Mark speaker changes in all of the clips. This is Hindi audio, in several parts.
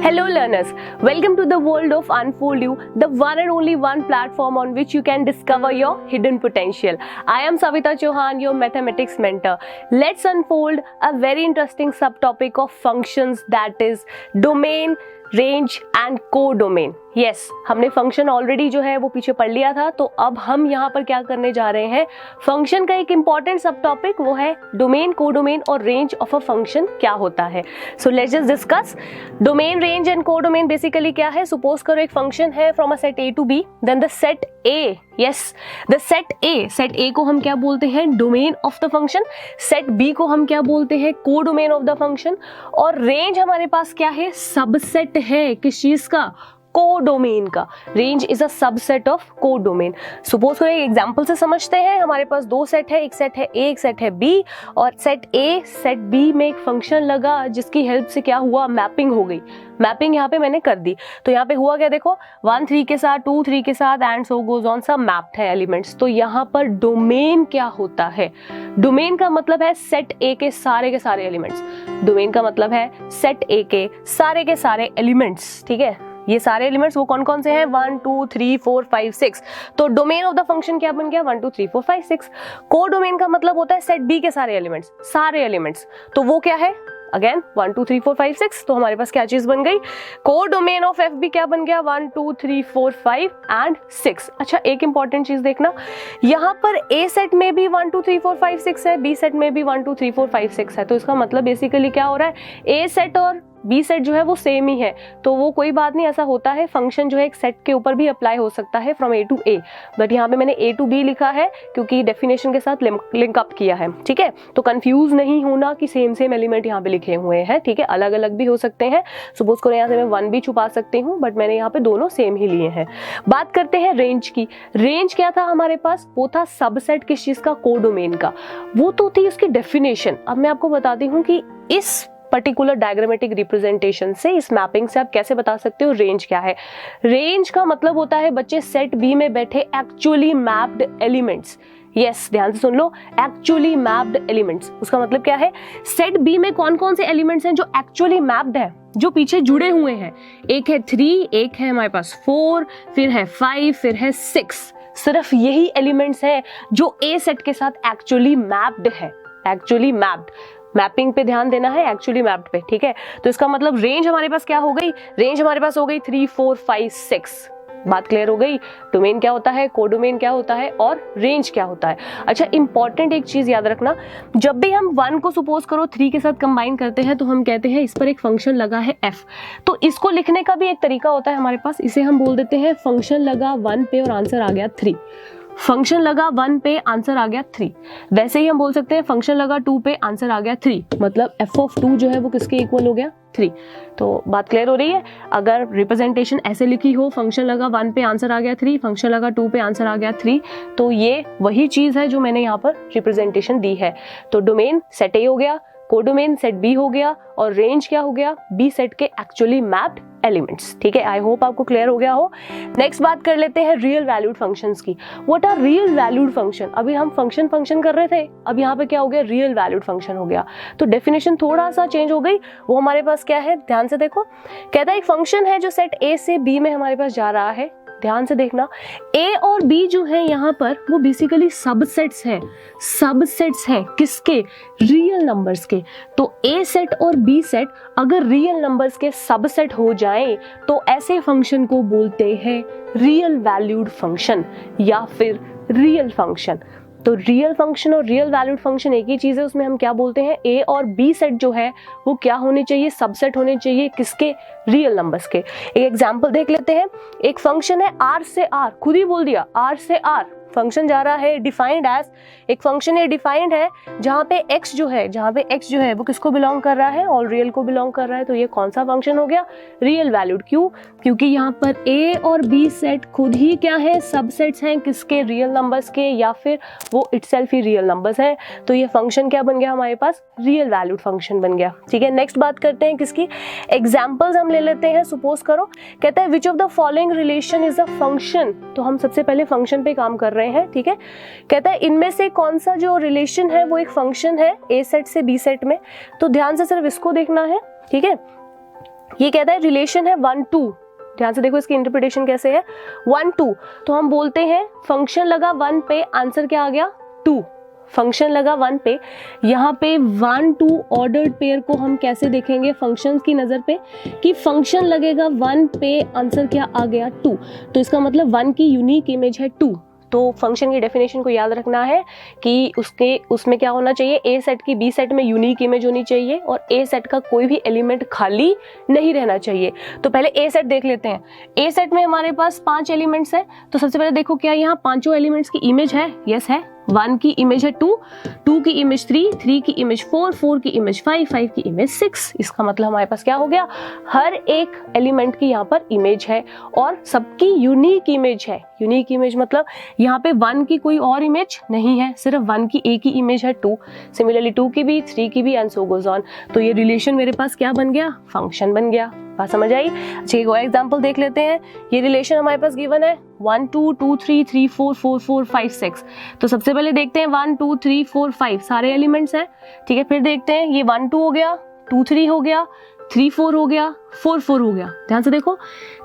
Speaker 1: Hello learners, welcome to the world of Unfold You, the one and only one platform on which you can discover your hidden potential. I am Savita Chauhan, your mathematics mentor. Let's unfold a very interesting subtopic of functions, that is domain, range and codomain. Yes, हमने फंक्शन ऑलरेडी जो है वो पीछे पढ़ लिया था, तो अब हम यहाँ पर क्या करने जा रहे हैं, फंक्शन का एक इंपॉर्टेंट सब टॉपिक वो है डोमेन, कोडोमेन और रेंज ऑफ अ फंक्शन क्या होता है. So let's just discuss domain, range and codomain. Basically क्या है, सपोज करो एक फंक्शन है from a set A to B, then the set A, yes the set A को हम क्या बोलते हैं, domain of the function. Set B को हम क्या बोलते हैं, कोडोमेन ऑफ द फंक्शन. और रेंज हमारे पास क्या है, सबसेट है किस चीज का, कोडोमेन का. Range is a subset of codomain. Suppose करो एक एग्जांपल से समझते हैं. हमारे पास दो सेट है, एक सेट है ए, एक सेट है बी, और सेट ए सेट बी में एक फंक्शन लगा जिसकी हेल्प से क्या हुआ, मैपिंग हो गई. मैपिंग यहाँ पे मैंने कर दी, तो यहाँ पे हुआ क्या, देखो 1 3 के साथ, 2 3 के साथ एंड सो गोज ऑन, सब मैप्ड है एलिमेंट्स. तो यहाँ पर डोमेन क्या होता है, डोमेन का मतलब है सेट ए के सारे एलिमेंट्स. डोमेन का मतलब है सेट ए के सारे एलिमेंट्स. ठीक है, ये सारे एलिमेंट्स वो कौन कौन से हैं, 1 2 3 4 5 6. तो डोमेन ऑफ द फंक्शन क्या बन गया, 1 2 3 4 5 6. कोडोमेन का मतलब होता है सेट बी के सारे एलिमेंट्स. तो वो क्या है, अगेन 1 2 3 4 5 6. तो हमारे पास क्या चीज बन गई, कोडोमेन ऑफ एफ बी क्या बन गया, 1 2 3 4 5 एंड 6. अच्छा, एक इंपॉर्टेंट चीज देखना, यहाँ पर ए सेट में भी 1 2 3 4 5 6 है, बी सेट में भी 1 2 3 4 5 6 है. तो इसका मतलब बेसिकली क्या हो रहा है, ए सेट और बी सेट जो है वो सेम ही है. तो वो कोई बात नहीं, ऐसा होता है, फंक्शन जो है एक सेट के ऊपर भी अप्लाई हो सकता है from A to A. But यहाँ पे मैंने ए टू बी लिखा है क्योंकि डेफिनेशन के साथ लिंक अप किया है. ठीक है, तो कंफ्यूज नहीं होना कि सेम एलिमेंट यहाँ पे लिखे हुए हैं. ठीक है, अलग अलग भी हो सकते हैं. सपोज करो यहाँ से मैं 1 भी छुपा सकती हूँ, बट मैंने यहाँ पे दोनों सेम ही लिए हैं. बात करते हैं रेंज की. रेंज क्या था हमारे पास, वो था सबसेट किस चीज का, कोडोमेन का. वो तो थी उसकी डेफिनेशन. अब मैं आपको बताती हूँ कि इस पर्टिकुलर डायग्रामेटिक रिप्रेजेंटेशन से, इस मैपिंग से आप कैसे बता सकते हो रेंज क्या है. रेंज का मतलब होता है बच्चे सेट बी में बैठे एक्चुअली मैप्ड एलिमेंट्स. यस, ध्यान से सुन लो, एक्चुअली मैप्ड एलिमेंट्स. उसका मतलब क्या है, सेट बी में कौन कौन से एलिमेंट्स हैं जो एक्चुअली मैप्ड है, जो पीछे जुड़े हुए हैं. एक है 3, एक है हमारे पास 4, फिर है 5, फिर है 6. सिर्फ यही एलिमेंट्स हैं जो ए सेट के साथ एक्चुअली मैप्ड है. एक्चुअली मैप्ड, मैपिंग पे ध्यान देना है, एक्चुअली मैप्ड पे. ठीक है, तो इसका मतलब रेंज हमारे पास क्या हो गई, रेंज हमारे पास हो गई 3 4 5 6. बात क्लियर हो गई. डोमेन क्या होता है, कोडोमेन क्या होता है, और रेंज क्या होता है. अच्छा, इंपॉर्टेंट एक चीज याद रखना, जब भी हम 1 को सपोज करो 3 के साथ कंबाइन करते हैं तो हम कहते हैं इस पर एक फंक्शन लगा है f. तो इसको लिखने का भी एक तरीका होता है हमारे पास. इसे हम बोल देते हैं फंक्शन लगा 1 पे और आंसर आ गया 3. फंक्शन लगा 1 पे, आंसर आ गया 3. वैसे ही हम बोल सकते हैं फंक्शन लगा 2 पे, आंसर आ गया 3. मतलब f ऑफ 2 जो है वो किसके इक्वल हो गया, 3. तो बात क्लियर हो रही है. अगर रिप्रेजेंटेशन ऐसे लिखी हो, फंक्शन लगा 1 पे, आंसर आ गया 3, फंक्शन लगा 2 पे, आंसर आ गया 3, तो ये वही चीज है जो मैंने यहाँ पर रिप्रेजेंटेशन दी है. तो डोमेन सेट ए हो गया, कोडोमेन सेट बी हो गया, और रेंज क्या हो गया, बी सेट के एक्चुअली मैप्ड एलिमेंट्स. ठीक है, आई होप आपको क्लियर हो गया हो. नेक्स्ट बात कर लेते हैं रियल वैल्यूड फंक्शंस की. What are real valued function. अभी हम फंक्शन कर रहे थे, अब यहाँ पे क्या हो गया, रियल वैल्यूड फंक्शन हो गया. तो डेफिनेशन थोड़ा सा चेंज हो गई. वो हमारे पास क्या है, ध्यान से देखो. कहता है एक फंक्शन है जो सेट ए से बी में हमारे पास जा रहा है. ध्यान से देखना, ए और बी जो है यहाँ पर वो बेसिकली सबसेट्स हैं किसके, रियल नंबर्स के. तो ए सेट और बी सेट अगर रियल नंबर्स के सबसेट हो जाएं तो ऐसे फंक्शन को बोलते हैं रियल वैल्यूड फंक्शन या फिर रियल फंक्शन. तो रियल फंक्शन और रियल वैल्यूड फंक्शन एक ही चीज है. उसमें हम क्या बोलते हैं, ए और बी सेट जो है वो क्या होने चाहिए, सबसेट होने चाहिए किसके, रियल नंबर्स के. एक एग्जांपल देख लेते हैं. एक फंक्शन है आर से आर, खुद ही बोल दिया आर से आर फंक्शन जा रहा है, डिफाइंड एज. एक फंक्शन है डिफाइंड है जहाँ पे x जो है वो किसको बिलोंग कर रहा है, ऑल रियल को बिलोंग कर रहा है. तो ये कौन सा फंक्शन हो गया, रियल वैल्यूड. क्यों, क्योंकि यहाँ पर a और b सेट खुद ही क्या है, सबसेट्स हैं किसके, रियल नंबर्स के, या फिर वो इटसेल्फ ही रियल नंबर्स हैं. तो ये फंक्शन क्या बन गया हमारे पास, रियल वैल्यूड फंक्शन बन गया. ठीक है, नेक्स्ट बात करते हैं किसकी, एग्जाम्पल्स हम ले लेते हैं. सपोज करो, कहता है which of the following relation is a function. तो हम सबसे पहले फंक्शन पे काम कर रहे हैं. ठीक है, कहता है इनमें से कौन सा जो रिलेशन है वो एक फंक्शन है ए सेट से बी सेट में. तो ध्यान से सिर्फ इसको देखना है. ठीक है, ये कहता है रिलेशन है 1 2, ध्यान से देखो इसकी इंटरप्रिटेशन कैसे है, 1 2, तो हम बोलते हैं फंक्शन लगा 1 पे, आंसर क्या आ गया 2, फंक्शन लगा 1 पे, यहाँ पे 1 2 ऑर्डर्ड पेयर को हम कैसे देखेंगे फंक्शंस की नज़र पे, कि फंक्शन लगेगा 1 पे, आंसर क्या आ गया 2, तो इसका मतलब 1 की यूनिक इमेज है 2। तो फंक्शन की डेफिनेशन को याद रखना है कि उसमें क्या होना चाहिए, ए सेट की बी सेट में यूनिक इमेज होनी चाहिए और ए सेट का कोई भी एलिमेंट खाली नहीं रहना चाहिए। तो पहले ए सेट देख लेते हैं। ए सेट में हमारे पास 5 एलिमेंट्स हैं, तो सबसे पहले देखो क्या यहाँ पांचों एलिमेंट्स की इमेज है, यस है। 1 की इमेज है 2, 2 की इमेज 3, 3 की इमेज 4, 4 की इमेज 5, 5 की इमेज 6। इसका मतलब हमारे पास क्या हो गया, हर एक एलिमेंट की यहाँ पर इमेज है और सबकी यूनिक इमेज है। यूनिक इमेज मतलब यहाँ पे 1 की कोई और इमेज नहीं है, सिर्फ 1 की एक ही इमेज है 2, सिमिलरली 2 की भी, 3 की भी, एंड सो गोज ऑन। तो ये रिलेशन मेरे पास क्या बन गया, फंक्शन बन गया। बात समझ आई? अच्छा एक और एग्जांपल देख लेते हैं। ये रिलेशन हमारे पास गिवन है 1 2 2 3 3 4 4 4 5 6। तो सबसे पहले देखते हैं 1 2 3 4 5 सारे एलिमेंट्स हैं, ठीक है। फिर देखते हैं ये 1 2 हो गया, 2 3 हो गया, 3 4 हो गया, 4 4 हो गया। ध्यान से देखो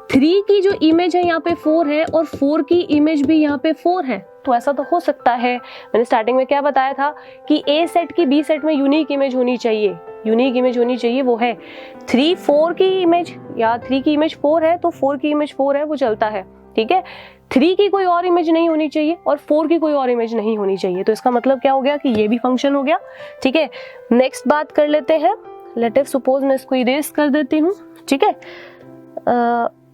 Speaker 1: 3 की जो इमेज है यहाँ पे 4 है और 4 की इमेज भी यहाँ पे 4 है। तो ऐसा तो हो सकता है, मैंने स्टार्टिंग में क्या बताया था कि ए सेट की बी सेट में यूनिक इमेज होनी चाहिए, यूनिक इमेज होनी चाहिए, वो है 3 4 की इमेज, या 3 की इमेज 4 है तो 4 की इमेज 4 है, वो चलता है, ठीक है। 3 की कोई और इमेज नहीं होनी चाहिए और 4 की कोई और इमेज नहीं होनी चाहिए। तो इसका मतलब क्या हो गया कि ये भी फंक्शन हो गया, ठीक है। नेक्स्ट बात कर लेते हैं, लेट अस सपोज मैं इसको इरेज कर देती हूँ, ठीक है,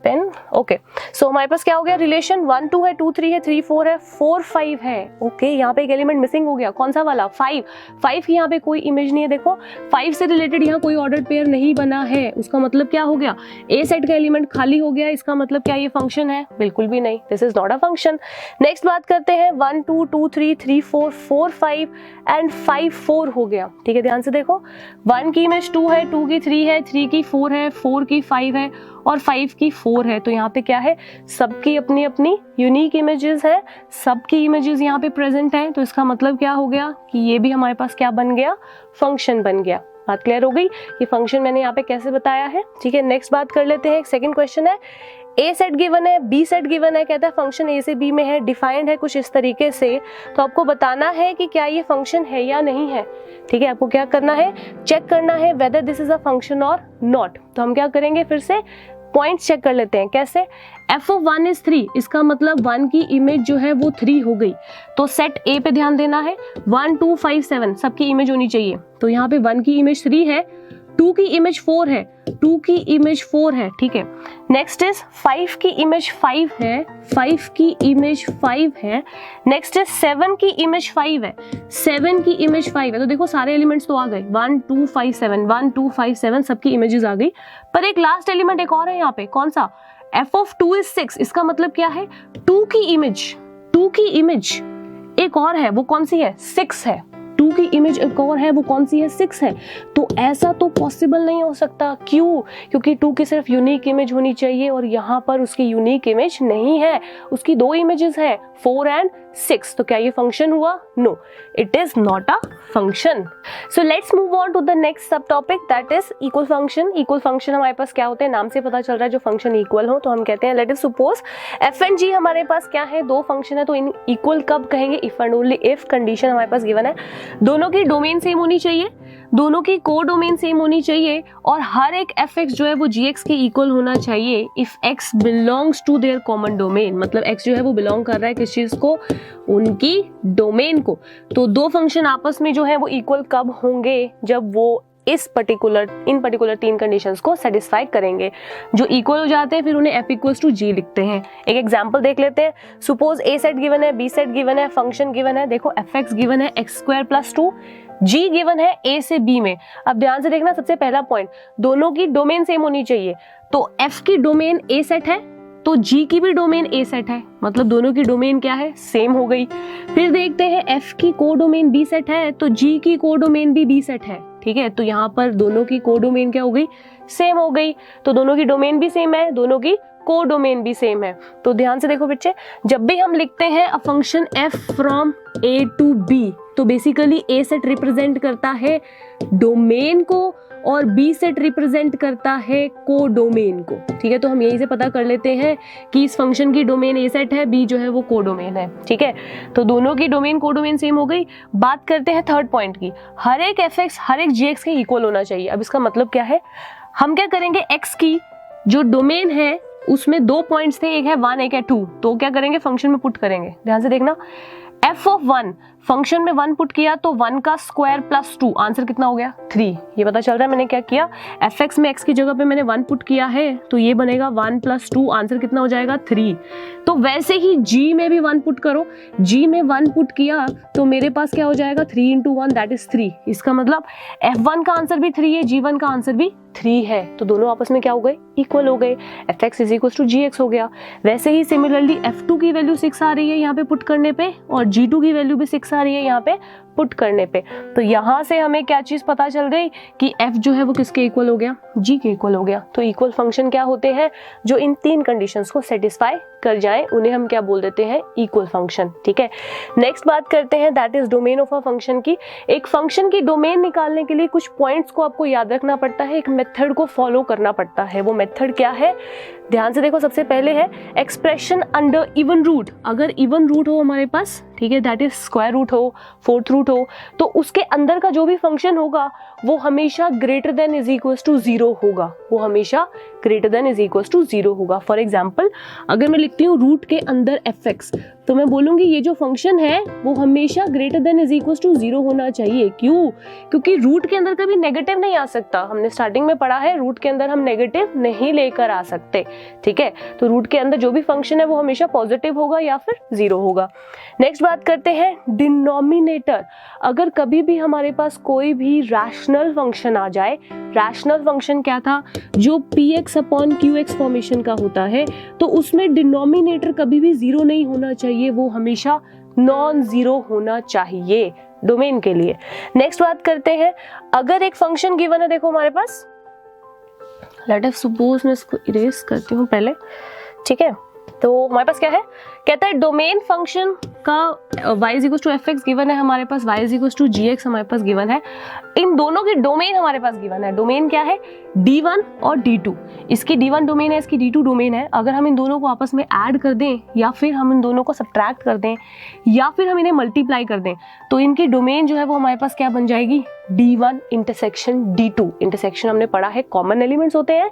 Speaker 1: पेन, ओके। सो हमारे पास क्या हो गया, रिलेशन 1 2 है, 2 3 है, 3 4 है, 4 5 है, ओके। यहाँ पे एक एलिमेंट मिसिंग हो गया, कौन सा वाला, 5। 5 की यहाँ पे कोई इमेज नहीं है, देखो 5 से रिलेटेड यहाँ कोई ऑर्डर्ड पेयर नहीं बना है। उसका मतलब क्या हो गया, ए सेट का एलिमेंट खाली हो गया। इसका मतलब क्या ये फंक्शन है, बिल्कुल भी नहीं, this is not a function. Next बात करते हैं 1 2 2 3 3 4 4 5 एंड 5 4 हो गया, ठीक है। ध्यान से देखो 1 की इमेज 2 है, 2 की 3 है, 3 की 4 है, 4 की 5 है और 5 की 4 है। तो यहाँ पे क्या है, सबकी अपनी अपनी यूनिक इमेजेस है, सबकी इमेजेस यहाँ पे प्रेजेंट हैं। तो इसका मतलब क्या हो गया कि ये भी हमारे पास क्या बन गया, फंक्शन बन गया। बात क्लियर हो गई, ये फंक्शन मैंने यहाँ पे कैसे बताया है, ठीक है। नेक्स्ट बात कर लेते हैं, एक सेकंड क्वेश्चन है, ए सेट गिवन है, बी सेट गिवन है, कहता है फंक्शन ए से बी में है, डिफाइंड है कुछ इस तरीके से। तो आपको बताना है कि क्या ये फंक्शन है या नहीं है, ठीक है। आपको क्या करना है, चेक करना है whether this is a function और नॉट। तो हम क्या करेंगे, फिर से पॉइंट्स चेक कर लेते हैं। कैसे, f of 1 is 3, इसका मतलब 1 की इमेज जो है वो 3 हो गई। तो सेट A पे ध्यान देना है, 1 2 5 7 सबकी इमेज होनी चाहिए। तो यहाँ पे 1 की इमेज 3 है, 2 की इमेज 4 है, 2 की इमेज 4 है, ठीक है। नेक्स्ट इज 5 की इमेज 5 है, 5 की इमेज 5 है। नेक्स्ट इज 7 की इमेज 5 है, 7 की इमेज 5 है। तो देखो सारे एलिमेंट्स तो आ गए, 1 2 5 7 1 2 5 7 सबकी इमेजेस आ गई। पर एक लास्ट एलिमेंट एक और है यहाँ पे, कौन सा, f of 2 is 6। इसका मतलब क्या है, 2 की इमेज एक और है, वो कौन सी है, 6 है। 2 की इमेज एक और है, वो कौन सी है, 6 है। तो ऐसा तो पॉसिबल नहीं हो सकता, क्यों, क्योंकि 2 की सिर्फ यूनिक इमेज होनी चाहिए और यहाँ पर उसकी यूनिक इमेज नहीं है, उसकी 2 इमेजेस है, 4 एंड 6। तो क्या ये फंक्शन हुआ, no, it is not a function. So let's move on to the next sub topic, that is equal function. Equal function हमारे पास क्या होते हैं, नाम से पता चल रहा है, जो फंक्शन इक्वल हो। तो हम कहते हैं let us suppose F and G हमारे पास क्या है, 2 फंक्शन है। तो इन इक्वल कब कहेंगे, if and only if condition हमारे पास गिवन है, दोनों की डोमेन सेम होनी चाहिए, दोनों की को डोमेन सेम होनी चाहिए और हर एक एफ एक्स जो है वो जी एक्स के इक्वल होना चाहिए if x belongs to their common domain. मतलब एक्स जो है वो बिलोंग कर रहा है किस चीज को, उनकी डोमेन को। तो 2 फंक्शन आपस में जो है वो इक्वल कब होंगे, जब वो इन पर्टिकुलर 3 कंडीशंस को सेटिस्फाई करेंगे। जो इक्वल हो जाते हैं फिर उन्हें f इक्वल्स टू जी लिखते हैं। एक एग्जांपल देख लेते हैं, सपोज ए सेट गिवन है, बी सेट गिवन है, फंक्शन गिवन है, देखो एफ एक्स गिवन है x² + 2, g गिवन है a से b में। अब ध्यान से देखना, सबसे पहला पॉइंट, दोनों की डोमेन सेम होनी चाहिए। तो f की डोमेन a सेट है तो g की भी डोमेन a सेट है, मतलब दोनों की डोमेन क्या है, सेम हो गई। फिर देखते हैं f की को डोमेन b सेट है तो g की को डोमेन भी b सेट है, ठीक है। तो यहाँ पर दोनों की को डोमेन क्या हो गई, सेम हो गई। तो दोनों की डोमेन भी सेम है, दोनों की को डोमेन भी सेम है। तो ध्यान से देखो बच्चे, जब भी हम लिखते हैं a function f from a to b, तो बेसिकली ए सेट रिप्रेजेंट करता है डोमेन को और बी सेट रिप्रेजेंट करता है को डोमेन को। ठीक है, तो हम यहीं से पता कर लेते हैं कि इस फंक्शन की डोमेन ए सेट है, बी जो है वो को डोमेन है। ठीक है, तो दोनों की डोमेन को डोमेन सेम हो गई। बात करते हैं थर्ड पॉइंट की, हर एक एफ एक्स हर एक जी एक्स के इक्वल होना चाहिए। अब इसका मतलब क्या है, हम क्या करेंगे, एक्स की जो डोमेन है उसमें 2 पॉइंट्स थे, एक है 1 एक है 2, तो क्या करेंगे, फंक्शन में पुट करेंगे। ध्यान से देखना, f ऑफ 1 फंक्शन में 1 पुट किया तो 1 का स्क्वायर प्लस 2, आंसर कितना हो गया 3। ये पता चल रहा है मैंने क्या किया, एफ एक्स में x की जगह पे मैंने 1 पुट किया है तो ये बनेगा 1 + 2, आंसर कितना हो जाएगा 3। तो वैसे ही g में भी 1 पुट करो, g में 1 पुट किया तो मेरे पास क्या हो जाएगा 3 × 1 दैट इज 3। इसका मतलब f1 का आंसर भी 3 है, g1 का आंसर भी 3 है, तो दोनों आपस में क्या हो गए, इक्वल हो गए, f x is equal to g x हो गया। वैसे ही सिमिलरली f2 की वैल्यू 6 आ रही है यहाँ पे पुट करने पे और g2 की वैल्यू भी 6 आ रही है यहाँ पे पुट करने पे। तो यहाँ से हमें क्या चीज पता चल गई कि f जो है वो किसके इक्वल हो गया, g के इक्वल हो गया। तो इक्वल फंक्शन क्या होते हैं, जो इन 3 कंडीशंस को सेटिस्फाई कर जाएं, उन्हें हम क्या बोल देते हैं, इक्वल फंक्शन। ठीक है, नेक्स्ट बात करते हैं that is domain of a function की। एक फंक्शन की डोमेन निकालने के लिए कुछ पॉइंट्स को आपको याद रखना पड़ता है, एक मेथड को फॉलो करना पड़ता है। वो मेथड क्या है, ध्यान से देखो, सबसे पहले है एक्सप्रेशन अंडर इवन रूट। अगर इवन रूट हो हमारे पास, ठीक है, दैट इज स्क्वायर रूट हो, फोर्थ रूट हो, तो उसके अंदर का जो भी फंक्शन होगा वो हमेशा greater than is equal to 0 होगा, वो हमेशा greater than is equal to 0 होगा। फॉर एग्जाम्पल, अगर मैं लिखती हूँ रूट के अंदर एफ एक्स, तो मैं बोलूंगी ये जो फंक्शन है वो हमेशा greater than is equal to 0 होना चाहिए। क्यों, क्योंकि रूट के अंदर कभी नेगेटिव नहीं आ सकता। हमने स्टार्टिंग में पढ़ा है रूट के अंदर हम नेगेटिव नहीं लेकर आ सकते। ठीक है, तो रूट के अंदर जो भी फंक्शन है वो हमेशा पॉजिटिव होगा या फिर 0 होगा। नेक्स्ट बात करते हैं डिनोमिनेटर। अगर कभी भी हमारे पास कोई भी रैशनल फंक्शन आ जाए, रैशनल फंक्शन क्या था, जो px अपॉन qx फॉर्मेशन का होता है, तो उसमें डिनोमिनेटर कभी भी 0 नहीं होना चाहिए, वो हमेशा नॉन 0 होना चाहिए डोमेन के लिए। नेक्स्ट बात करते हैं, अगर एक फंक्शन गिवन है, देखो हमारे पास, लेट अस सपोज, मैं इसको इरेज करती हूँ पहले। ठीक है, तो हमारे पास क्या है, कहता है डोमेन फंक्शन का y is equal to f x given है हमारे पास, y is equal to g x हमारे पास गिवन है। इन दोनों की डोमेन हमारे पास गिवन है। डोमेन क्या है, d1 और d2। इसकी d1 डोमेन है, इसकी d2 डोमेन है। अगर हम इन दोनों को आपस में ऐड कर दें या फिर हम इन दोनों को सब्ट्रैक्ट कर दें या फिर हम इन्हें मल्टीप्लाई कर दें, तो इनकी डोमेन जो है वो हमारे पास क्या बन जाएगी, d1 इंटरसेक्शन d2। इंटरसेक्शन हमने पढ़ा है, कॉमन एलिमेंट्स होते हैं।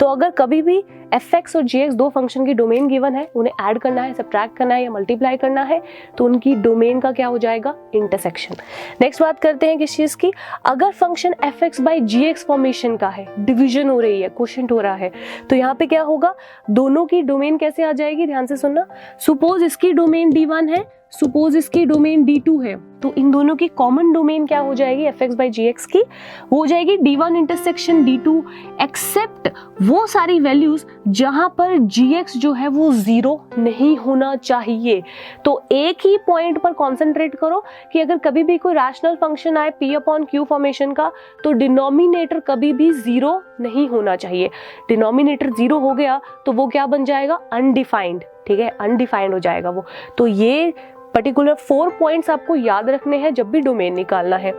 Speaker 1: तो अगर कभी भी एफ एक्स और जी एक्स दो फंक्शन की डोमेन गिवन है, उन्हें ऐड करना है, सब्ट्रैक्ट करना है या मल्टीप्लाई करना है, तो उनकी डोमेन का क्या हो जाएगा, इंटरसेक्शन। नेक्स्ट बात करते हैं किस चीज की, अगर function f x by ji x formation का है, डिवीजन हो रही है, क्वोशिएंट हो रहा है, तो यहाँ पे क्या होगा, दोनों की डोमेन कैसे आ जाएगी, ध्यान से सुनना। सपोज इसकी डोमेन d1 है, सपोज इसकी डोमेन d2 है, तो इन दोनों की कॉमन डोमेन क्या हो जाएगी, f x by ji x की, वो हो जाएगी d1 इंटरसेक्शन d2, एक्सेप्ट वो सारी वैल्यूज जहां पर gx जो है वो 0 नहीं होना चाहिए। तो एक ही पॉइंट पर कॉन्सेंट्रेट करो कि अगर कभी भी कोई रैशनल फंक्शन आए p अपॉन q फॉर्मेशन का, तो डिनोमिनेटर कभी भी 0 नहीं होना चाहिए। डिनोमिनेटर 0 हो गया तो वो क्या बन जाएगा, अनडिफाइंड। ठीक है, अनडिफाइंड हो जाएगा वो। तो ये पर्टिकुलर 4 पॉइंट्स आपको याद रखने हैं जब भी डोमेन निकालना है।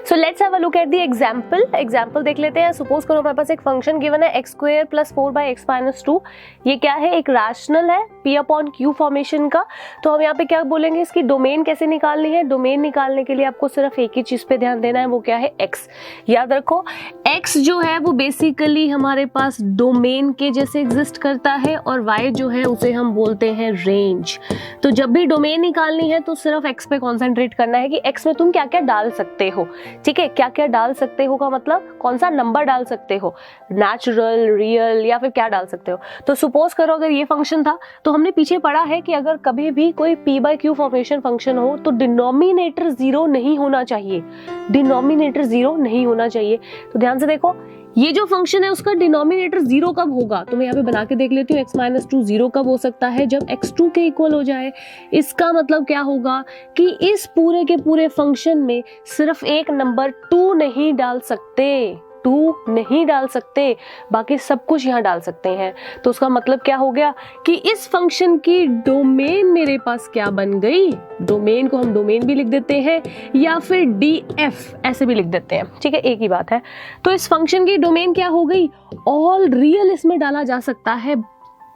Speaker 1: So let's have a look at the example देख लेते हैं। सपोज करो हमारे पास एक फंक्शन गिवन है x² + 4/x-2। ये क्या है, एक रैशनल है p अपॉन q फॉर्मेशन का। तो हम यहाँ पे क्या बोलेंगे, इसकी डोमेन कैसे निकालनी है। डोमेन निकालने के लिए आपको सिर्फ एक ही चीज पे ध्यान देना है, वो क्या है, x। याद रखो x जो है वो बेसिकली हमारे पास डोमेन के जैसे एग्जिस्ट करता है और y जो है उसे हम बोलते हैं रेंज। तो जब भी डोमेन निकालनी है तो सिर्फ x पे कॉन्सेंट्रेट करना है कि x में तुम क्या क्या डाल सकते हो। ठीक है, क्या क्या डाल सकते हो का मतलब कौन सा नंबर डाल सकते हो, नेचुरल, रियल या फिर क्या डाल सकते हो। तो सपोज करो अगर ये फंक्शन था, तो हमने पीछे पढ़ा है कि अगर कभी भी कोई p/q फॉर्मेशन फंक्शन हो तो डिनोमिनेटर 0 नहीं होना चाहिए। डिनोमिनेटर 0 नहीं होना चाहिए। तो ध्यान से देखो, ये जो फंक्शन है उसका डिनोमिनेटर 0 कब होगा, तो मैं यहाँ पे बना के देख लेती हूँ। x-2 0 कब हो सकता है, जब x2 के इक्वल हो जाए। इसका मतलब क्या होगा कि इस पूरे के पूरे फंक्शन में सिर्फ एक नंबर 2 नहीं डाल सकते। 2 नहीं डाल सकते, बाकी सब कुछ यहाँ डाल सकते हैं। तो उसका मतलब क्या हो गया कि इस फंक्शन की डोमेन मेरे पास क्या बन गई, डोमेन को हम डोमेन भी लिख देते हैं या फिर DF ऐसे भी लिख देते हैं, ठीक है, एक ही बात है। तो इस फंक्शन की डोमेन क्या हो गई, ऑल रियल इसमें डाला जा सकता है,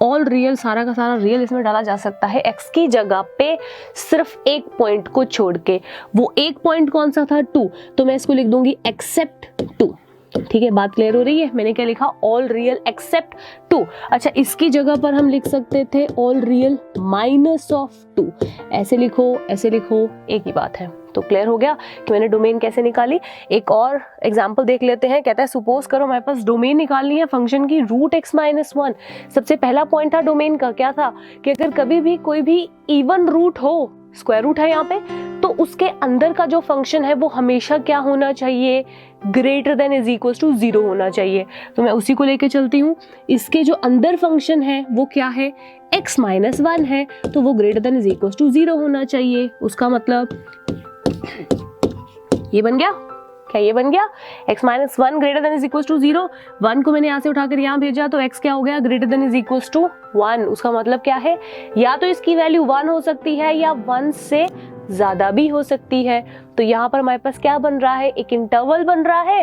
Speaker 1: ऑल रियल, सारा का सारा रियल इसमें डाला जा सकता है x की जगह पे सिर्फ एक पॉइंट को छोड़ के। वो एक पॉइंट कौन सा था, 2, तो मैं इसको लिख दूंगी एक्सेप्ट 2, ठीक है, बात क्लियर हो रही है। मैंने क्या लिखा, ऑल रियल एक्सेप्ट 2। अच्छा, इसकी जगह पर हम लिख सकते थे ऑल रियल माइनस ऑफ 2, ऐसे लिखो एक ही बात है। तो क्लियर हो गया कि मैंने डोमेन कैसे निकाली। एक और एग्जांपल देख लेते हैं। कहता है सपोज करो हमारे पास डोमेन निकालनी है फंक्शन की रूट x माइनस 1। सबसे पहला पॉइंट था डोमेन का, क्या था कि अगर कभी भी कोई भी इवन रूट हो, स्क्वायर रूट है यहाँ पे, तो उसके अंदर का जो फंक्शन है वो हमेशा क्या होना चाहिए, greater than is equal to 0 होना चाहिए। तो मैं उसी को लेके चलती हूँ। इसके जो अंदर फंक्शन है वो क्या है, x माइनस 1 है, तो वो greater than is equal to 0 होना चाहिए। उसका मतलब ये बन गया, क्या ये बन गया, x minus 1 greater than is equal to 0। 1 को मैंने यहाँ से उठाकर यहाँ भेजा तो x क्या हो गया, greater than is equal to 1। उसका मतलब क्या है, या तो इसकी वैल्यू 1 हो सकती है या 1 से ज्यादा भी हो सकती है। तो यहाँ पर हमारे पास क्या बन रहा है, एक इंटरवल बन रहा है।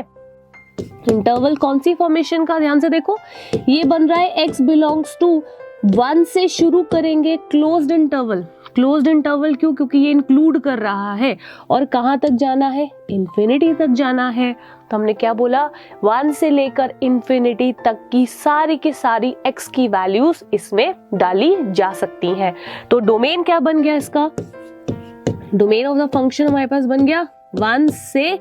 Speaker 1: इंटरवल कौन सी फॉर्मेशन का, ध्यान से देखो, ये बन रहा है x बिलोंग्स टू 1 से शुरू करेंगे क्लोज्ड इंटरवल। क्लोज्ड इंटरवल क्यों, क्योंकि ये इंक्लूड कर रहा है और कहां तक जाना है, इंफिनिटी तक जाना है। तो हमने क्या बोला, 1 से लेकर इंफिनिटी तक की सारी x की वैल्यूज इसमें डाली जा सकती हैं। तो डोमेन क्या बन गया इसका, डोमेन ऑफ द फंक्शन हमारे पास बन गया 1 से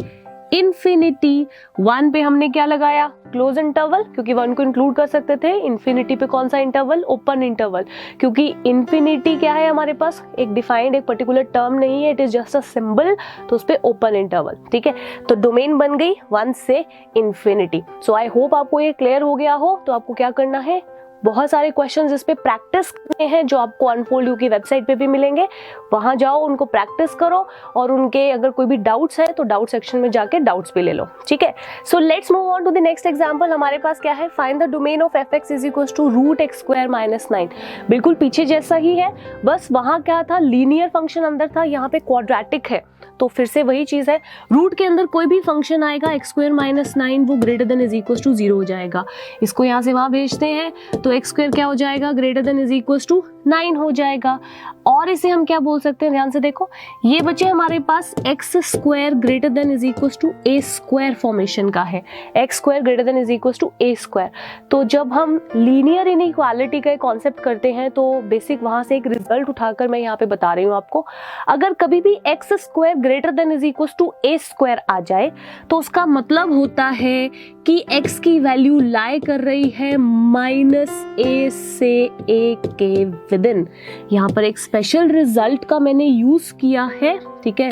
Speaker 1: इंफिनिटी। 1 पे हमने क्या लगाया, क्लोज इंटरवल, क्योंकि 1 को इंक्लूड कर सकते थे। इंफिनिटी पे कौन सा इंटरवल, ओपन इंटरवल, क्योंकि इंफिनिटी क्या है हमारे पास, एक डिफाइंड एक पर्टिकुलर टर्म नहीं है, it is just a symbol, तो उस पे ओपन इंटरवल, ठीक है। तो डोमेन बन गई 1 से इंफिनिटी। सो आई होप आपको ये क्लियर हो गया हो। तो आपको क्या करना है, बहुत सारे क्वेश्चंस इस पे प्रैक्टिस करने हैं जो आपको अनफोल्ड यू की वेबसाइट पे भी मिलेंगे, वहां जाओ, उनको प्रैक्टिस करो और उनके अगर कोई भी डाउट्स है तो डाउट सेक्शन में जाके डाउट्स भी ले लो, ठीक है। So let's move on to the next example. हमारे पास क्या है, find the domain of fx is equal to root x square minus 9। बिल्कुल पीछे जैसा ही है, बस वहां क्या था, लीनियर फंक्शन अंदर था, यहाँ पे क्वाड्रेटिक है। तो फिर से वही चीज है, रूट के अंदर कोई भी फंक्शन आएगा एक्स स्क्वायर माइनस 9, वो greater than is equal to 0 हो जाएगा। इसको यहाँ से वहां भेजते हैं तो एक्स स्क्वायर क्या हो जाएगा, greater than is equal to 9 हो जाएगा। और इसे हम क्या बोल सकते हैं, ध्यान से देखो, ये बचे हमारे पास X square greater than is equal to A square formation का है, x square greater than is equal to A square. तो जब हम लीनियर इनइक्वालिटी का कॉन्सेप्ट करते हैं तो बेसिक वहां से एक रिजल्ट उठाकर मैं यहाँ पे बता रही हूँ आपको। अगर कभी भी x square greater than is equal to A square आ जाए तो उसका मतलब होता है कि x की वैल्यू लाई कर रही है माइनस a से a के विदिन। यहाँ पर एक स्पेशल रिजल्ट का मैंने यूज किया है, ठीक है।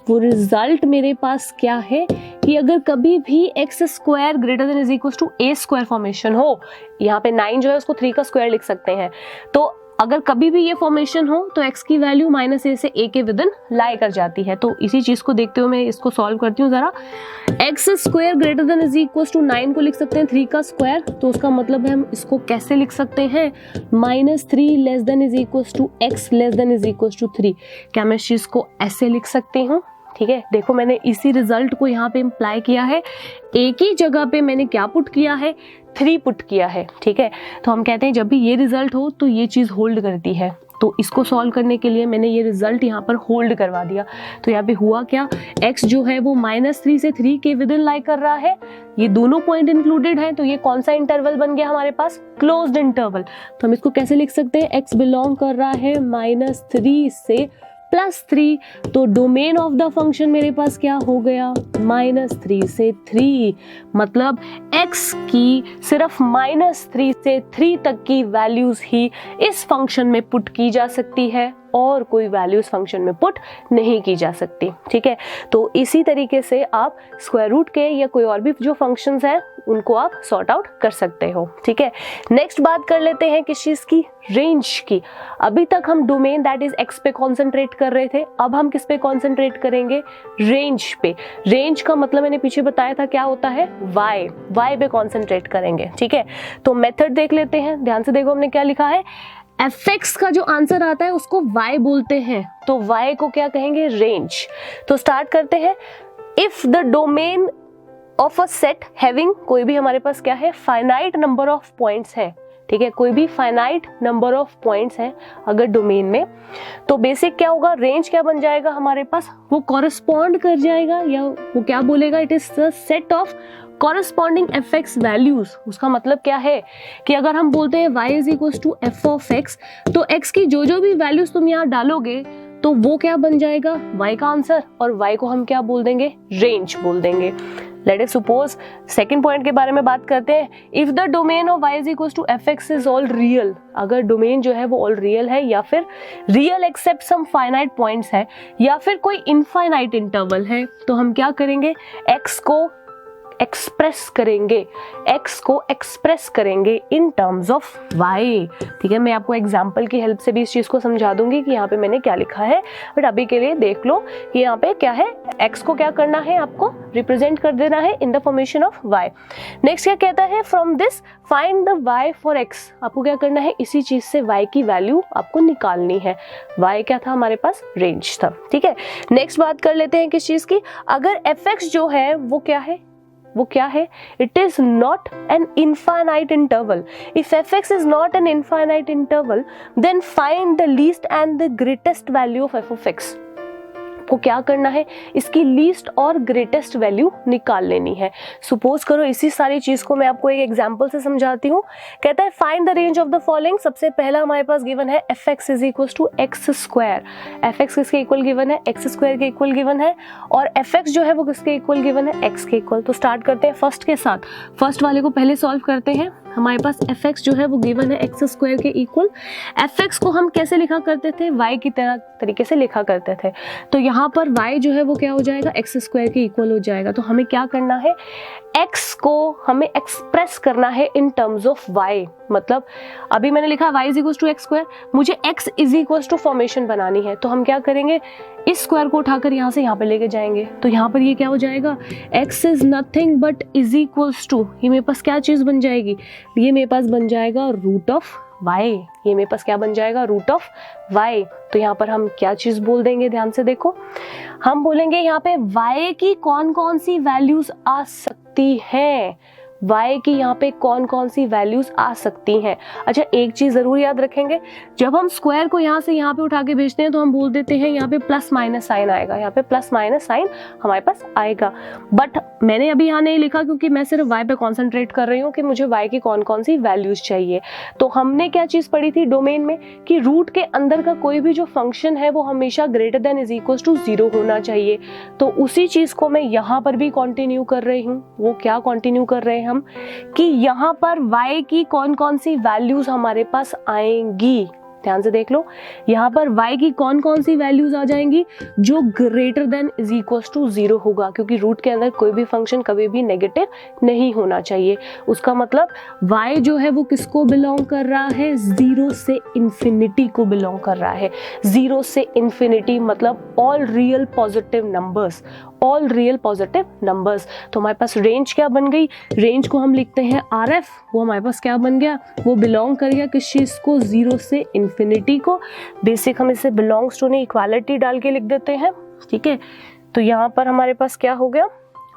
Speaker 1: वो रिजल्ट मेरे पास क्या है कि अगर कभी भी x square greater than is equal to A square formation हो, यहाँ पे 9 जो है उसको 3 का स्क्वायर लिख सकते हैं, तो अगर कभी भी ये फॉर्मेशन हो तो x की वैल्यू माइनस a से a के विदिन लाई कर जाती है। तो इसी चीज को देखते हुए मैं इसको सॉल्व करती हूँ जरा। X square greater than is equal to 9 को लिख सकते हैं 3 का स्क्वायर, तो उसका मतलब है हम इसको कैसे लिख सकते हैं, minus 3 less than is equal to x less than is equal to 3। क्या मैं इस चीज को ऐसे लिख सकती हूँ, ठीक है। देखो मैंने इसी रिजल्ट को यहाँ पे इम्प्लाई किया है, एक ही जगह पे मैंने क्या पुट किया है, 3 पुट किया है, ठीक है। तो हम कहते हैं जब भी ये रिजल्ट हो तो ये चीज होल्ड करती है। तो इसको सॉल्व करने के लिए मैंने ये रिजल्ट यहाँ पर होल्ड करवा दिया। तो यहाँ पे हुआ क्या, x जो है वो -3 से 3 के विदिन लाई कर रहा है, ये दोनों पॉइंट इंक्लूडेड हैं, तो ये कौन सा इंटरवल बन गया हमारे पास, क्लोज्ड इंटरवल। तो हम इसको कैसे लिख सकते हैं, x बिलोंग कर रहा है -3 से +3, तो डोमेन ऑफ द फंक्शन मेरे पास क्या हो गया, -3 से 3, मतलब x की सिर्फ -3 से 3 तक की वैल्यूज ही इस फंक्शन में पुट की जा सकती है और कोई वैल्यूज फंक्शन में पुट नहीं की जा सकती, ठीक है। तो इसी तरीके से आप स्क्वायर रूट के या कोई और भी जो फंक्शंस हैं उनको आप सॉर्ट आउट कर सकते हो। ठीक है, नेक्स्ट बात कर लेते हैं किस चीज की, रेंज की। अभी तक हम डोमेन दैट इज एक्स पे कॉन्सेंट्रेट कर रहे थे, अब हम किस पे कॉन्सेंट्रेट करेंगे, रेंज पे। रेंज का मतलब मैंने पीछे बताया था क्या होता है, वाई पे कॉन्सेंट्रेट करेंगे। ठीक है, तो मेथड देख लेते हैं, ध्यान से देखो हमने क्या लिखा है, fx का जो आंसर आता है उसको y बोलते हैं, तो y को क्या कहेंगे, रेंज। तो स्टार्ट करते हैं, if the domain of a set having, कोई भी हमारे पास क्या है, फाइनाइट नंबर ऑफ पॉइंट्स है। ठीक है, कोई भी फाइनाइट नंबर ऑफ पॉइंट्स है अगर डोमेन में, तो बेसिक क्या होगा, रेंज क्या बन जाएगा हमारे पास, वो कॉरेस्पॉन्ड कर जाएगा, या वो क्या बोलेगा, it is the set of corresponding fx values. उसका मतलब क्या है कि अगर हम बोलते हैं y is equal to f of x, तो x की जो जो भी वैल्यूज तुम यहाँ डालोगे तो वो क्या बन जाएगा, y का आंसर, और y को हम क्या बोल देंगे, रेंज बोल देंगे। Let us suppose second point के बारे में बात करते हैं, if the domain of y is equal to fx is all real, अगर डोमेन जो है वो ऑल रियल है, या फिर real except some finite points है, या फिर कोई इनफाइनाइट इंटरवल है, तो हम क्या करेंगे, x को एक्सप्रेस करेंगे इन टर्म्स ऑफ y। ठीक है, मैं आपको एग्जांपल की हेल्प से भी इस चीज को समझा दूंगी कि यहाँ पे मैंने क्या लिखा है, बट अभी के लिए देख लो कि यहाँ पे क्या है, x को क्या करना है, आपको रिप्रेजेंट कर देना है in the formation of y। Next क्या कहता है, from this find the y for x, आपको क्या करना है, इसी चीज से y की वैल्यू आपको निकालनी है। y क्या था हमारे पास, रेंज था। ठीक है, नेक्स्ट बात कर लेते हैं किस चीज की, अगर fx जो है वो क्या है, it is not an infinite interval. If fx is not an infinite interval, then find the least and the greatest value of f of x। को क्या करना है, इसकी लीस्ट और ग्रेटेस्ट वैल्यू निकाल लेनी है। सपोज करो इसी सारी चीज को मैं आपको एक एग्जांपल से समझाती हूँ। कहता है find the range of the following. सबसे पहला हमारे पास गिवन है fx is equal to x square. fx किसके इक्वल गिवन है, एक्स स्क्वायर के इक्वल गिवन है, और fx जो है वो किसके इक्वल गिवन है, x के इक्वल। तो स्टार्ट करते हैं फर्स्ट के साथ, फर्स्ट वाले को पहले सॉल्व करते हैं। हमारे पास fx जो है वो गिवन है एक्स स्क्वायर के इक्वल। fx को हम कैसे लिखा करते थे, y की तरह तरीके से लिखा करते थे, तो यहाँ पर y जो है वो क्या हो जाएगा, एक्स स्क्वायर के इक्वल हो जाएगा। तो हमें क्या करना है, x को हमें एक्सप्रेस करना है इन टर्म्स ऑफ y। मतलब अभी मैंने लिखा y is equal to x square, मुझे x is equal to formation बनानी है, तो हम क्या करेंगे, इस स्क्वायर को उठाकर यहाँ से यहाँ पे लेके जाएंगे, तो यहाँ पर ये क्या हो जाएगा, x is nothing but is equals to, ये मेरे पास क्या चीज बन जाएगी, ये मेरे पास बन जाएगा रूट ऑफ y। ये मेरे पास क्या बन जाएगा, रूट ऑफ y। तो यहाँ पर हम क्या चीज बोल देंगे, ध्यान से देखो, हम बोलेंगे यहाँ पे y की कौन कौन सी वैल्यूज आ सकती हैं, y की यहाँ पे कौन कौन सी वैल्यूज आ सकती हैं। अच्छा, एक चीज जरूर याद रखेंगे, जब हम स्क्वायर को यहाँ से यहाँ पे उठा के भेजते हैं तो हम बोल देते हैं यहाँ पे प्लस माइनस साइन आएगा, यहाँ पे प्लस माइनस साइन हमारे पास आएगा, बट मैंने अभी यहाँ नहीं लिखा क्योंकि मैं सिर्फ y पे कॉन्सेंट्रेट कर रही हूँ कि मुझे y की कौन कौन सी वैल्यूज चाहिए। तो हमने क्या चीज पढ़ी थी डोमेन में कि रूट के अंदर का कोई भी जो फंक्शन है वो हमेशा greater than is equal to 0 होना चाहिए। तो उसी चीज को मैं यहाँ पर भी कंटिन्यू कर रही हूँ। वो क्या कंटिन्यू कर रहे हैं हम, कि यहाँ पर y की कौन कौन सी वैल्यूज हमारे पास आएंगी। ध्यान से देख लो, यहाँ पर y की कौन कौन सी वैल्यूज आ जाएंगी, जो greater than is equal to 0 होगा, क्योंकि रूट के अंदर कोई भी फंक्शन कभी भी नेगेटिव नहीं होना चाहिए। उसका मतलब y जो है वो किसको बिलोंग कर रहा है, 0 से इंफिनिटी को बिलोंग कर रहा है। 0 से इंफिनिटी मतलब all real positive numbers, all real positive numbers. तो हमारे पास रेंज क्या बन गई, रेंज को हम लिखते हैं RF, वो हमारे पास क्या बन गया, वो बिलोंग कर गया किस चीज को, 0 से इंफिनिटी को। बेसिक हम इसे बिलोंग्स टू ने इक्वालिटी डाल के लिख देते हैं। ठीक है, तो यहाँ पर हमारे पास क्या हो गया,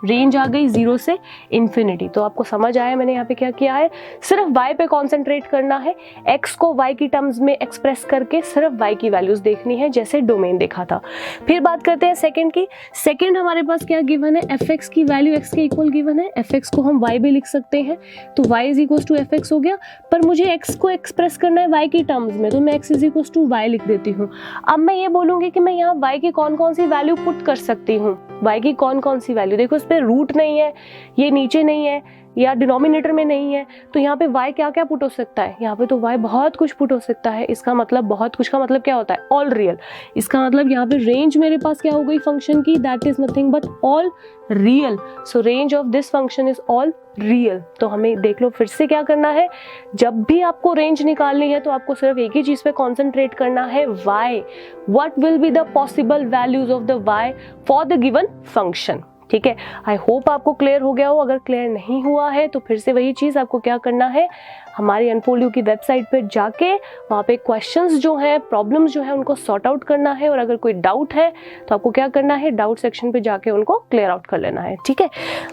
Speaker 1: रेंज आ गई 0 से इंफिनिटी। तो आपको समझ आया मैंने यहाँ पे क्या किया है, सिर्फ y पे कॉन्सेंट्रेट करना है, x को y की टर्म्स में एक्सप्रेस करके सिर्फ y की वैल्यूज देखनी है जैसे डोमेन देखा था। फिर बात करते हैं सेकंड की। सेकंड हमारे पास क्या गिवन है, fx की वैल्यू x के इक्वल गिवन है, fx को हम y भी लिख सकते हैं, तो y is equal to fx हो गया। पर मुझे x को एक्सप्रेस करना है y की टर्म्स में, तो मैं x is equal to y लिख देती हूँ। अब मैं ये बोलूंगी कि मैं यहाँ y की कौन कौन सी वैल्यू पुट कर सकती हूँ, y की कौन कौन सी वैल्यू, देखो इस पे रूट नहीं है, ये नीचे नहीं है या डिनोमिनेटर में नहीं है, तो यहाँ पे y क्या क्या पुट हो सकता है, यहाँ पे तो y बहुत कुछ पुट हो सकता है। इसका मतलब बहुत कुछ का मतलब क्या होता है, ऑल रियल। इसका मतलब यहाँ पे रेंज मेरे पास क्या हो गई फंक्शन की, that is nothing but all real. So range of this function is all real. तो हमें देख लो फिर से क्या करना है, जब भी आपको रेंज निकालनी है तो आपको सिर्फ एक ही चीज पे कॉन्सेंट्रेट करना है, y, what will be the possible values of the y for the given function. ठीक है, आई होप आपको क्लियर हो गया हो। अगर क्लियर नहीं हुआ है तो फिर से वही चीज़ आपको क्या करना है, हमारी अनफोल्ड यू की वेबसाइट पर जाके वहाँ पे क्वेश्चंस जो हैं, प्रॉब्लम्स जो है उनको सॉर्ट आउट करना है, और अगर कोई डाउट है तो आपको क्या करना है, डाउट सेक्शन पे जाके उनको क्लियर आउट कर लेना है। ठीक है,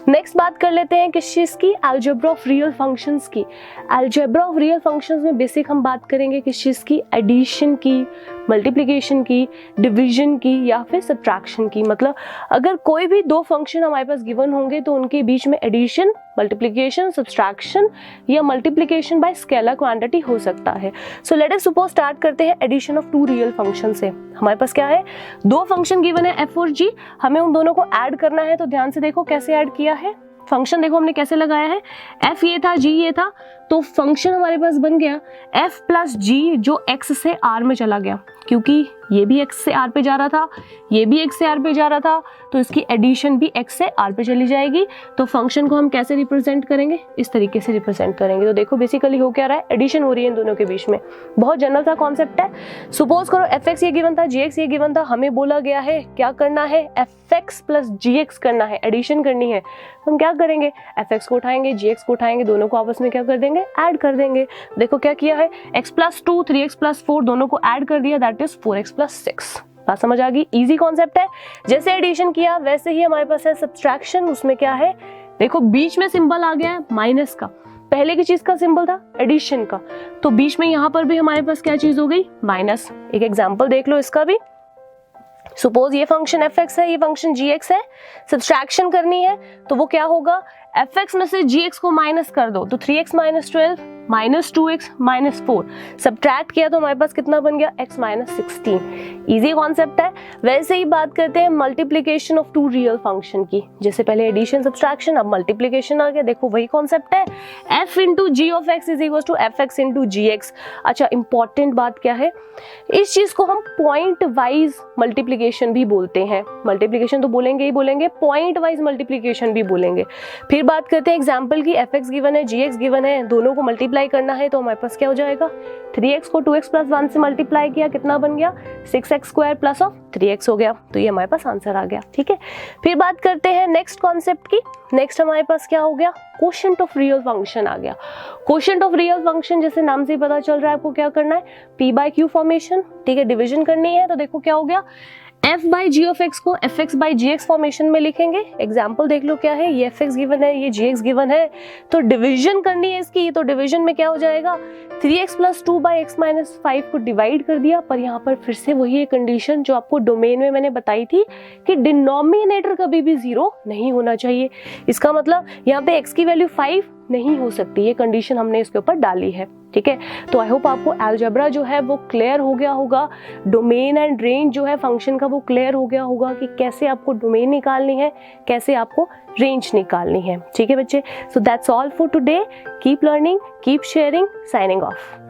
Speaker 1: नेक्स्ट बात कर लेते हैं किस चीज़ की, अलजेब्रा ऑफ रियल फंक्शंस की। अलजेब्रा ऑफ रियल फंक्शंस में बेसिक हम बात करेंगे किस चीज़ की, एडिशन की, मल्टीप्लिकेशन की, डिवीजन की या फिर सब्ट्रैक्शन की। मतलब अगर कोई भी दो फंक्शन हमारे पास गिवन होंगे तो उनके बीच में एडिशन, मल्टीप्लिकेशन, सब्ट्रैक्शन या मल्टीप्लिकेशन बाय स्केलर क्वांटिटी हो सकता है। So let us suppose start करते हैं addition of two real function से। हमारे पास क्या है, दो फंक्शन गिवन है f और g, हमें उन दोनों को ऐड करना है। तो ध्यान से देखो कैसे ऐड किया है, फंक्शन देखो हमने कैसे लगाया है, f ये था, g ये था, तो फंक्शन हमारे पास बन गया f प्लस g जो x से r में चला गया, क्योंकि ये भी x से r पे जा रहा था, ये भी x से r पे जा रहा था, तो इसकी एडिशन भी x से r पे चली जाएगी। तो फंक्शन को हम कैसे रिप्रेजेंट करेंगे, इस तरीके से रिप्रेजेंट करेंगे। तो देखो बेसिकली हो क्या रहा है, एडिशन हो रही है इन दोनों के बीच में। बहुत जनरल सा कॉन्सेप्ट है। सपोज करो fx ये गिवन था, gx ये गिवन था, हमें बोला गया है क्या करना है, fx प्लस gx करना है, एडिशन करनी है। हम क्या करेंगे, fx को उठाएंगे, gx को उठाएंगे, दोनों को आपस में क्या कर देंगे, ऐड कर देंगे। देखो क्या किया है, x प्लस 2, 3x प्लस 4 दोनों को ऐड कर दिया, दैट इज 4x प्लस 6। बात समझ आ गई, इजी कॉन्सेप्ट है। जैसे एडिशन किया वैसे ही हमारे पास है सब्ट्रैक्शन। उसमें क्या है, देखो बीच में सिंबल आ गया है माइनस का, पहले की चीज का सिंबल था एडिशन का, तो बीच में यहाँ पर भी हमारे पास क्या चीज हो गई, माइनस। एक एग्जाम्पल देख लो इसका भी, सपोज ये फंक्शन fx है, ये फंक्शन gx है, सब्ट्रैक्शन करनी है तो वो क्या होगा, fx में से gx को माइनस कर दो तो 3x minus 12 minus 2x minus 4, subtract किया तो हमारे पास कितना बन गया, x माइनस 16। इजी कॉन्सेप्ट है। वैसे ही बात करते हैं multiplication of two real function की। जैसे पहले एडिशन सब्ट्रैक्शन, अब मल्टीप्लिकेशन आ गया। देखो वही कॉन्सेप्ट है, f into g of x is equal to f x into g x. अच्छा इंपॉर्टेंट बात क्या है, इस चीज को हम पॉइंट वाइज मल्टीप्लिकेशन भी बोलते हैं। मल्टीप्लिकेशन तो बोलेंगे ही बोलेंगे, पॉइंट वाइज मल्टीप्लिकेशन भी बोलेंगे। फिर बात करते हैं एग्जाम्पल की, एफ एक्स गिवन है, जी एक्स गिवन है, दोनों को मल्टीप्लाई करना है तो हमारे पास क्या हो जाएगा, 3x को 2x प्लस 1 से मल्टीप्लाई किया, कितना बन गया, 6x square plus of 3x हो गया। तो ये हमारे पास आंसर आ गया। ठीक है, फिर बात करते हैं नेक्स्ट कॉन्सेप्ट की। नेक्स्ट हमारे पास क्या हो गया, कोशेंट ऑफ रियल फंक्शन आ गया। कोशेंट ऑफ रियल फंक्शन जैसे नाम से ही पता चल रहा है आपको क्या करना है, p बाय q फॉर्मेशन। ठीक है, डिवीजन करनी है तो देखो क्या हो गया, f by G of X को F x by ji x formation में लिखेंगे। एग्जाम्पल देख लो क्या है, ये एफ एक्स गिवन है, ये जी एक्स गिवन है, तो डिवीजन करनी है इसकी। तो डिवीजन में क्या हो जाएगा, 3x plus 2 by x minus 5 को डिवाइड कर दिया। पर यहाँ पर फिर से वही एक कंडीशन जो आपको डोमेन में मैंने बताई थी कि डिनोमिनेटर कभी भी 0 नहीं होना चाहिए। इसका मतलब यहाँ पे x की वैल्यू 5 नहीं हो सकती, ये कंडीशन हमने इसके ऊपर डाली है। ठीक है, तो आई होप आपको अलजेब्रा जो है वो क्लियर हो गया होगा, डोमेन एंड रेंज जो है फंक्शन का वो क्लियर हो गया होगा कि कैसे आपको डोमेन निकालनी है, कैसे आपको रेंज निकालनी है। ठीक है बच्चे, so that's all for today. Keep learning, keep sharing, signing off.